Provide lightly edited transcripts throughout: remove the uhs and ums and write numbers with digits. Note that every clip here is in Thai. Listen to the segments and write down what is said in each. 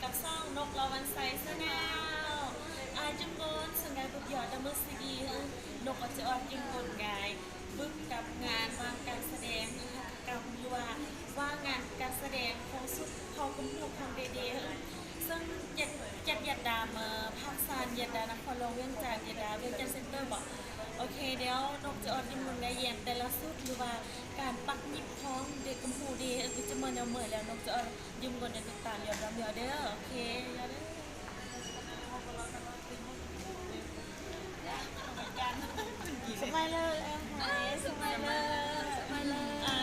กับซ่องนกลาวันไซส์แนลจุงกนสงายบุกหยอดดมสกีนกก็จะออกจุงกนกายบึกกับงานวางการแสดงกับยัวว่างานการแสดงของสุดพอกุมพูของเดเดซึ่งยัดดามาภาคซานยัดดานครหลวงเวียงจันทร์ยัดดาเวียงจันทร์เซ็นเตอร์บอกโอเคเดี๋ยวนกจะออกยิ้มมุนได้เย็นแต่ละสุดหรือว่าการปักยิบท้องเด็กกุมพูดีคือจะเมื่อเมื่อแล้วนกจะออกยิ้มกนในติดตามยอดรำยอดเด้อโอเคยอดเด้อสมัยเลยเอ็มไทยสมัยเลย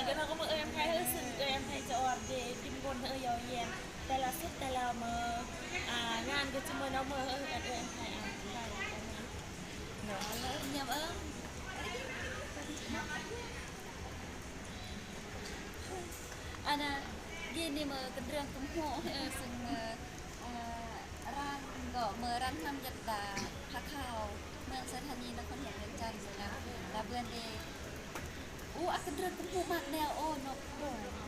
เดี๋ยวเราก็มาเอ็มไทยซึ่งเอ็มไทยจะออกเด็กยิ้มกนยาวเย็นแต่ละสุดแต่ละเมื่องานก็จะเมื่อเมื่อเอ็มไทยเนาะแล้วยังอันนั้นยีนี่มือกันเรื่องกุ้งหัวซึ่งร่างก็มือร่างทำยัดดาพระข่าวเมืองสถานีนครหลวงเวียงจันทร์นะแล้วเพื่อนเองอากันเรื่องกุ้งหัวมากแนวโอ้นก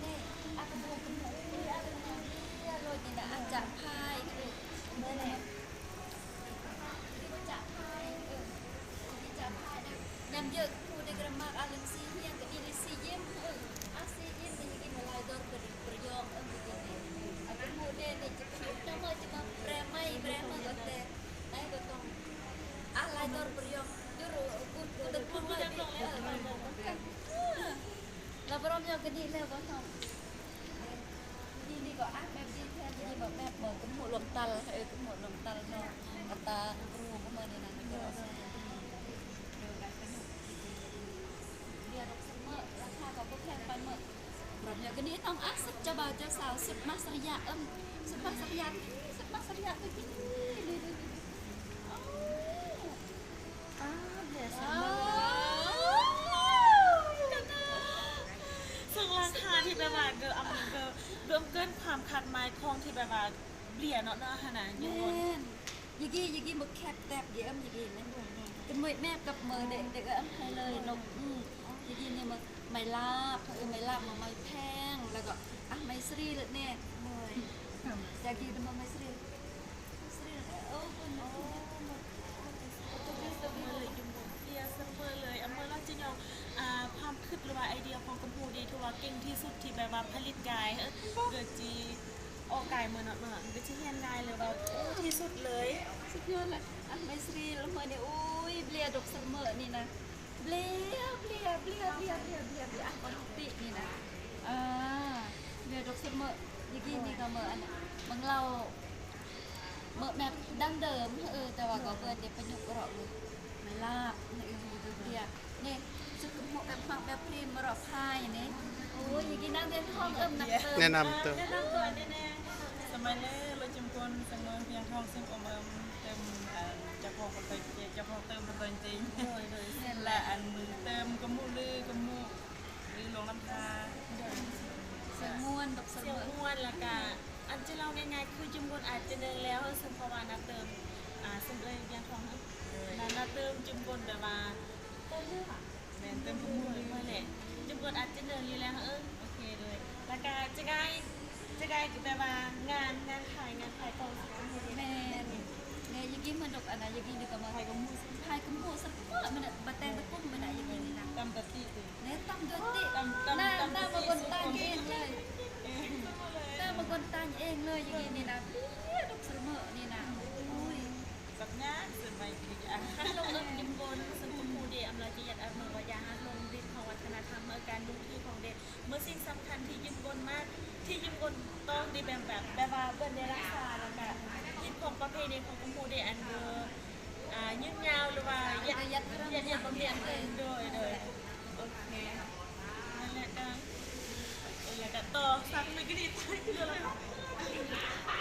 นี่อากันเรื่องกุ้งหัวนี่อากันเรื่องนี่โรยนี่นะอาจารย์พายเมื่อไหร่ที่ว่าจะพายที่จะพายนะยำเยอะคูได้กระมักอาลังซีเฮียงกับอีลิซียิ้มอาซียิ้มนี่ยังกินอะไรโดนประโยคbegini akan mudah nih nama cuma premaiก็แต่ไหนก็ต้องอะไรโดนประโยคjuru udah keluar diเราพร้อมยังกันดีแล้วก็ต้องนี่ก็อ่ะแบบดีแทนที่แบบแบบเหมือนกับหมูลมตัลกับหมูลมตัลเนาะอัตรารูก็มาในนั้นก็เรียนดอกเสมอราคาก็แพงไปหมดรอบอย่างนี้ต้องสุดจะบ่าวจะสาวสุดมาสริยะสุดมาสริยะตัวกินดีซึ่งราคาที่แบบว่าเกินความคาดหมายของที่แบบว่าเรียนเนาะนะฮะนะยูนยี่กี้มึกแคบแตบยี่ยี่นั่นกันมือแม่กับมือเด็กให้เลยนกยี่เนี่ยมึกไม่ลาบไม่ลาบมาไม่แพงแล้วก็ไม่สรีเลยเนี่ยจากกี้ทำไมไม่สรีโอ้คนเสมอเลยยุ่งเดียเสมอเลยเมื่อเราจะยอมความคิดหรือว่าไอเดียของกัมพูดีที่ว่าเก่งที่สุดที่แบบว่าผลิตกายเกิดจีออกกายเมื่อเนาะก็จะเห็นกายเลยว่าที่สุดเลยสุดยอดเลยไม่สรีแล้วเมื่อเนี่ยโอ้ยเบียดกเสมอนี่นะเบียคนตินี่นะเบียดกเสมอยี่กี้นี่ก็เมื่ออันบางเราเมื่อแบบดั้งเดิมแต่ว่าก็เกิดเด็กประยุกต์กรอบเลยไม่ลาบเบียนี่สุดแบบฟังแบบพรีมรอบพายนี่โอ้ยยี่กี้นั่งเดินห้องนักแนะนำตัวแน่สมัยนี้เราจำคนเสมอเพียงทองซึ่งเติมจะพอคนจะพอเติมคนจริงและอันมือเติมก็มูลืลงน้ำตาเสียงม้วนดอกเสียงม้วนแล้วก็อันจะเล่าง่ายๆคือจุ่มบนอาจจะเดินแล้วซึ่งเพราะว่านักเติมซึ่งเลยยังทองนักเติมจุ่มบนแบบว่าเติมก็มูลือมาแหละจุ่มบนอาจจะเดินอยู่แล้วโอเคเลยแล้วก็จะได้แบบว่างานขายของแม่เนี่ยยี่กี้มันดอกอันนั้นยี่กี้ดีกว่ามาไทยก็มูสักเมื่อมันบัดแต่งตะกุ้งมันได้ยี่กี้นี่นะตำตะตีเนี่ยตำตะตีหน้ามาคนตาเองเลยหน้ามาคนตาเองเลยยี่กี้นี่นะดอกเสมอนี่นะอุ้ยสักงานสุดไปดีลงยิ้มบนสังคมมูเดอำลาจียัดเมื่อวายาลงดินของวัฒนธรรมการดูที่ของเด็กเมื่อสิ่งสำคัญที่ยิ้มบนมากที่ยิ้มบนต้องดีแบบว่าเบิ้ลในรักษาแล้วก็ยึดของประเพณีของกัมพูเดอันเดอร์ยืดยาวหรือว่ายัดบางเรียนเลยโดยโอเคนั่นแหละก็ต่อสั่งไม่ก็ดีใจคืออะไร